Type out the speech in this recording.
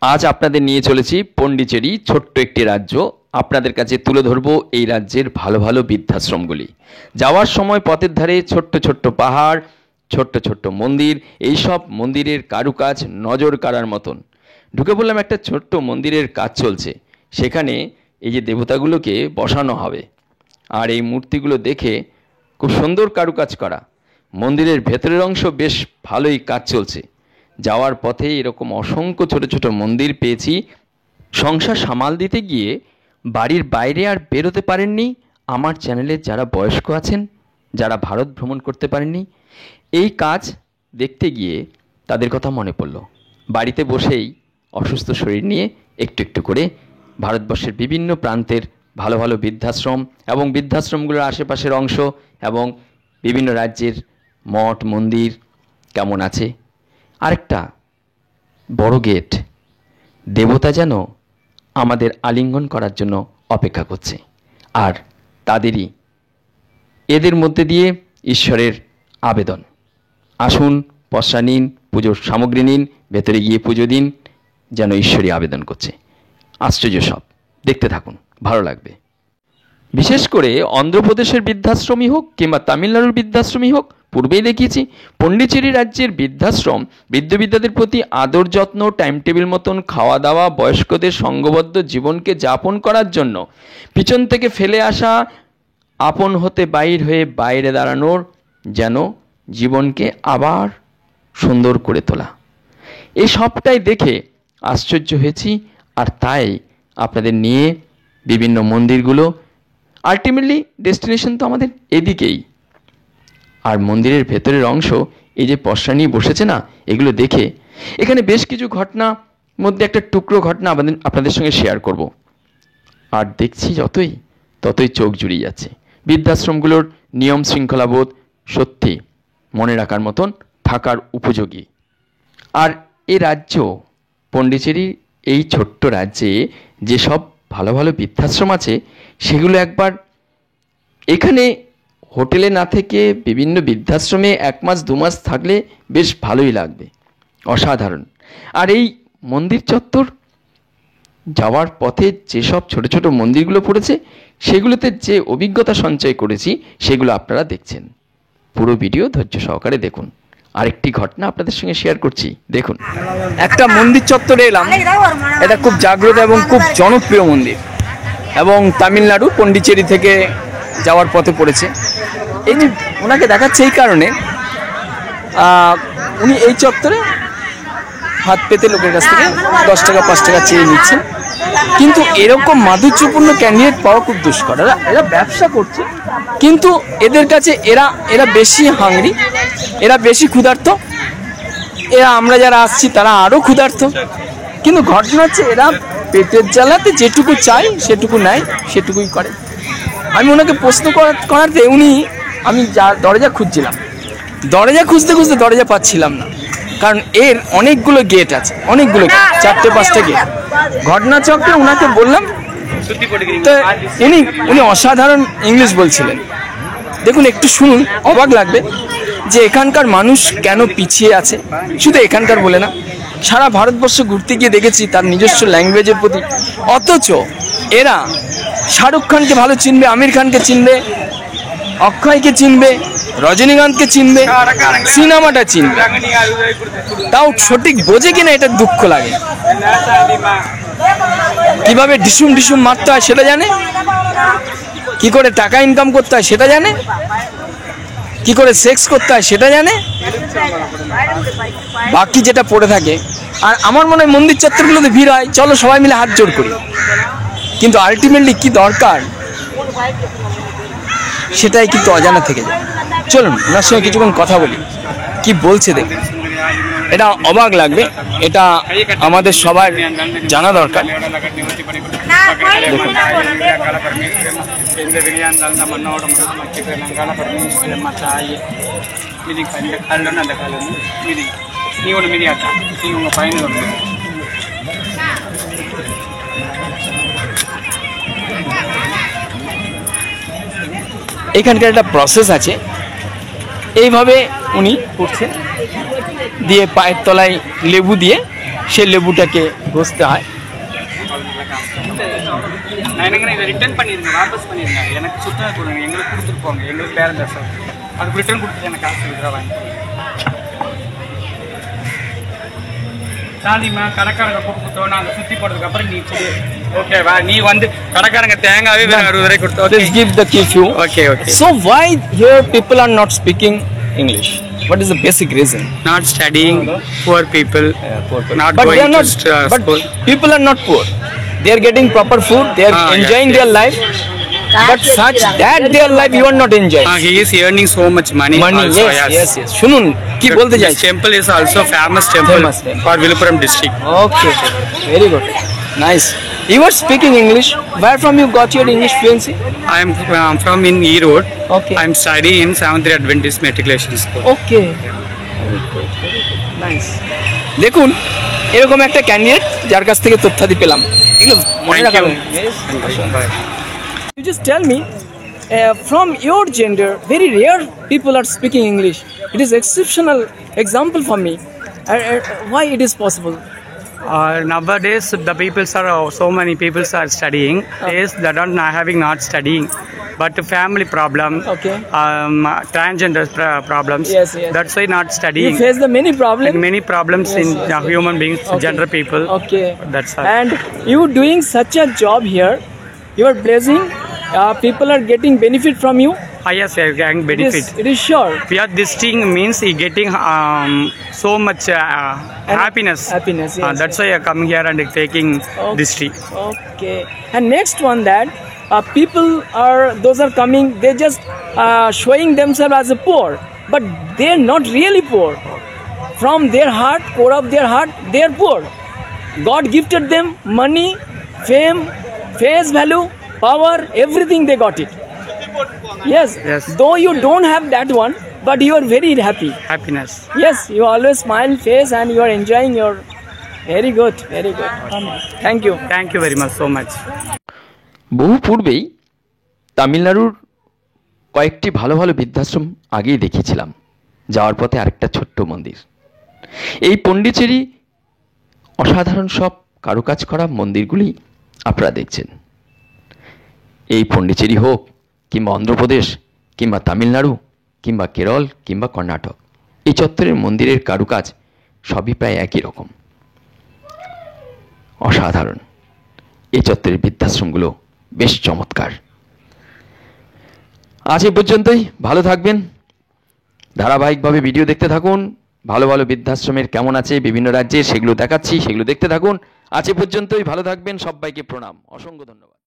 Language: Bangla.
আজ আপনাদের নিয়ে চলেছি পন্ডিচেরি, ছোট্ট একটি রাজ্য। আপনাদের কাছে তুলে ধরব এই রাজ্যের ভালো ভালো বৃদ্ধাশ্রমগুলি। যাওয়ার সময় পথের ধারে ছোট্ট ছোট্ট পাহাড়, ছোট্ট ছোট্ট মন্দির, এই সব মন্দিরের কারুকাজ নজর কাড়ার মতন। ঢুকে বললাম, একটা ছোট্ট মন্দিরের কাজ চলছে, সেখানে এই যে দেবতাগুলোকে বসানো হবে। আর এই মূর্তিগুলো দেখে খুব সুন্দর কারুকাজ করা। মন্দিরের ভেতরের অংশ বেশ ভালোই কাজ চলছে। যাওয়ার পথে এরকম অসংখ্য ছোট ছোট মন্দির পেয়েছি। সংসার সামাল দিতে গিয়ে বাড়ির বাইরে আর বেরোতে পারেননি আমার চ্যানেলে যারা বয়স্ক আছেন, যারা ভারত ভ্রমণ করতে পারেননি, এই কাজ দেখতে গিয়ে তাদের কথা মনে পড়ল। বাড়িতে বসেই অসুস্থ শরীর নিয়ে একটু একটু করে ভারতবর্ষের বিভিন্ন প্রান্তের ভালো ভালো বৃদ্ধাশ্রম এবং বৃদ্ধাশ্রমগুলোর আশেপাশের অংশ এবং বিভিন্ন রাজ্যের মঠ মন্দির কেমন আছে। আরেকটা বড় গেট, দেবতা যেন আমাদের আলিঙ্গন করার জন্য অপেক্ষা করছে। আর তাদেরই এদের মধ্যে দিয়ে ঈশ্বরের আবেদন, আসুন পয়সা নিন, পুজোর সামগ্রী নিন, ভেতরে গিয়ে পুজো দিন, যেন ঈশ্বরই আবেদন করছে। আশ্চর্য সব, দেখতে থাকুন, ভালো লাগবে। বিশেষ করে অন্ধ্রপ্রদেশের বৃদ্ধাশ্রমই হোক কিংবা তামিলনাড়ুর বৃদ্ধাশ্রমই হোক, পূর্বেই দেখিয়েছি পন্ডিচেরি রাজ্যের বৃদ্ধাশ্রম বৃদ্ধদের প্রতি আদর যত্ন, টাইম টেবিল মতন খাওয়া দাওয়া, বয়স্কদের সঙ্গবদ্ধ জীবনকে যাপন করার জন্য পিছন থেকে ফেলে আসা, আপন হতে বাইর হয়ে বাইরে দাঁড়ানোর, যেন জীবনকে আবার সুন্দর করে তোলা। এই সবটাই দেখে আশ্চর্য হয়েছি। আর তাই আপনাদের নিয়ে বিভিন্ন মন্দিরগুলো, আলটিমেটলি ডেস্টিনেশন তো আমাদের এদিকেই। আর মন্দিরের ভেতরের অংশ, এই যে পশরা নিয়ে বসেছে না, এগুলো দেখে এখানে বেশ কিছু ঘটনা মধ্যে একটা টুকরো ঘটনা আপনাদের সঙ্গে শেয়ার করব। আর দেখছি ততই চোখ জুড়িয়ে যাচ্ছে। বৃদ্ধাশ্রমগুলোর নিয়ম শৃঙ্খলাবোধ সত্যি মনে রাখার মতন, থাকার উপযোগী। আর এই রাজ্য পন্ডিচেরির এই ছোট্ট রাজ্যে যেসব ভালো ভালো বৃদ্ধাশ্রম আছে, সেগুলো একবার এখানে হোটেলে না থেকে বিভিন্ন বৃদ্ধাশ্রমে 1 মাস 2 মাস থাকলে বেশ ভালোই লাগবে, অসাধারণ। আর এই মন্দির চত্বর যাওয়ার পথে যেসব ছোট ছোট মন্দিরগুলো পড়েছে, সেগুলোতে যে অভিজ্ঞতা সঞ্চয় করেছি, সেগুলো আপনারা দেখছেন। পুরো ভিডিও ধৈর্য সহকারে দেখুন। আরেকটি ঘটনা আপনাদের সঙ্গে শেয়ার করছি, দেখুন। একটা মন্দির চত্বরে এলাম, এটা খুব জাগ্রত এবং খুব জনপ্রিয় মন্দির, এবং তামিলনাড়ু পন্ডিচেরি থেকে যাওয়ার পথে পড়েছে। এই যে ওনাকে দেখাচ্ছে এই কারণে, উনি এই চত্বরে হাত পেতে লোকের কাছ থেকে 10 টাকা 5 টাকা চেয়ে নিচ্ছেন। কিন্তু এরকম মাধুর্যপূর্ণ ক্যান্ডিডেট পাওয়া খুব দুষ্কর। এরা ব্যবসা করছে, কিন্তু এদের কাছে এরা বেশি হাংরি, এরা বেশি ক্ষুধার্ত। আমরা যারা আসছি তারা আরও ক্ষুধার্ত। কিন্তু ঘটনা হচ্ছে, এরা পেটের জ্বালাতে যেটুকু চাই সেটুকু নেয়, সেটুকুই করে। আমি ওনাকে প্রশ্ন করাতে আমি দরজা খুঁজছিলাম, দরজা খুঁজতে খুঁজতে দরজা পাচ্ছিলাম না, কারণ এর অনেকগুলো গেট আছে, অনেকগুলো গেট, 4-5টা গেট। ঘটনাচক্রে ওনাকে বললাম, তো উনি অসাধারণ ইংলিশ বলছিলেন। দেখুন, একটু শুনুন, অবাক লাগবে যে এখানকার মানুষ কেন পিছিয়ে আছে। শুধু এখানকার বলে না, সারা ভারতবর্ষ ঘুরতে গিয়ে দেখেছি তার নিজস্ব ল্যাঙ্গুয়েজের প্রতি। অথচ এরা শাহরুখ খানকে ভালো চিনবে, আমির খানকে চিনবে, অক্ষয়কে চিনবে, রজনীকান্তকে চিনবে, সিনেমাটা চিনবে, তাও সঠিক বোঝে কিনা এটা দুঃখ লাগে। কিভাবে ডিসুম ডিসুম মারতে হয় সেটা জানে, কি করে টাকা ইনকাম করতে হয় সেটা জানে, কি করে সেক্স করতে হয় সেটা জানে, বাকি যেটা পড়ে থাকে। আর আমার মনে হয় মন্দির চত্বরগুলোতে ভিড় হয়, চলো সবাই মিলে হাত জোড় করি, কিন্তু আলটিমেটলি কি দরকার সেটাই কিন্তু অজানা থেকে যায়। চলুন ওনার সঙ্গে কিছুক্ষণ কথা বলি, কি বলছে দেখুন। এটা অবাক লাগবে, এটা আমাদের সবার জানা দরকার। এখানকার একটা প্রসেস আছে, এইভাবে উনি করছেন, দিয়ে পায়ের তলায় লেবু দিয়ে সেই লেবুটাকে ঘষতে হয়। நான் எனக்கு இதை ரிட்டர்ன் பண்ணிடுங்க, வாபஸ் பண்ணிடுங்க, எனக்கு சுத்தமாக கொடுங்க, எங்களுக்கு கொடுத்துட்டு போங்க, எங்களுக்கு பேரம் பேச அதுக்கு ரிட்டர்ன் கொடுத்துட்டு எனக்கு காசு வித்ரா வாங்கி சாதிமா கடைக்காரங்க கொடுத்துட்டோம். நாங்கள் சுற்றி போட்டதுக்கு அப்புறம் நீ கொடு, ஓகேவா? நீ வந்து கடைக்காரங்க தேங்காவே வேறு 60 ரூபாய் கொடுத்தோம். Let's give the key few. Okay, okay. So why here people are not speaking English? What is the basic reason? Not studying, poor people, not But they going are not. to But school. people are not poor. They are getting proper food. They are enjoying yes, their life. But such that their life you are not enjoying. He is earning so much money. Money. Also, Yes. শুনুন কি বলতে This চাইছি। temple is also famous temple Famous temple. for Viluppuram district. Okay. Very good. Nice. You are speaking English. Where from you got your English fluency? I am from in Erode. Okay. I am studying in Seventh-day Adventist Matriculation School. Okay. Nice. দেখুন এরকম একটা ক্যান্ডিডেট যার কাছ থেকে তথ্যাদি পেলাম, এগুলো মনে Thank রাখবেন। you. Bye. You just tell me, from your gender, very rare people are speaking English. It is exceptional example for me. Why it is possible? Nowadays, the people are so many people are studying. Yes, they are not having not studying, but family problem, Okay. Transgender problems. Yes. That's why not You studying. face the many problems. And many problems Yes, in yes. human beings, Okay. gender people. Okay. That's all. And you doing such a job here, you are blessing. People are getting benefit from you. Yes, I can benefit. It is sure. Yeah, this thing means he getting so much happiness. Happiness, yes, That's why I come here and taking this tree. Okay. And next one that people are, those are coming, they just showing themselves as a poor, but they're not really poor. From their heart, core of their heart, they're poor. God gifted them money, fame, face value, power, everything they got it. Yes. Though you don't have that one, but you are very happy. Happiness. Yes, you always smile face and you are enjoying your. Very good. Thank you. Thank you very much so much. বহু পূর্বেই তামিলনাড়ুর কয়েকটি ভালো ভালো বৃদ্ধাশ্রম আগেই দেখিয়েছিলাম। যাওয়ার পথে আরেকটা ছোট্ট মন্দির। এই পণ্ডিচেরি অসাধারণ সব কারুকাজ করা মন্দিরগুলি আপনারা দেখছেন। এই পণ্ডিচেরি হোক কিংবা অন্ধ্রপ্রদেশ কিংবা তামিলনাড়ু কিংবা কেরল কিংবা কর্ণাটক, এই চত্বরের মন্দিরের কারুকাজ সবই প্রায় একই রকম, অসাধারণ। এই চত্বরের বৃদ্ধাশ্রমগুলো বেশ চমৎকার। আজ এ পর্যন্তই। ভালো থাকবেন, ধারাবাহিকভাবে ভিডিও দেখতে থাকুন। ভালো ভালো বৃদ্ধাশ্রমের কেমন আছে বিভিন্ন রাজ্যে সেগুলো দেখাচ্ছি, সেগুলো দেখতে থাকুন। আজ এ পর্যন্তই। ভালো থাকবেন, সবাইকে প্রণাম, অসংখ্য ধন্যবাদ।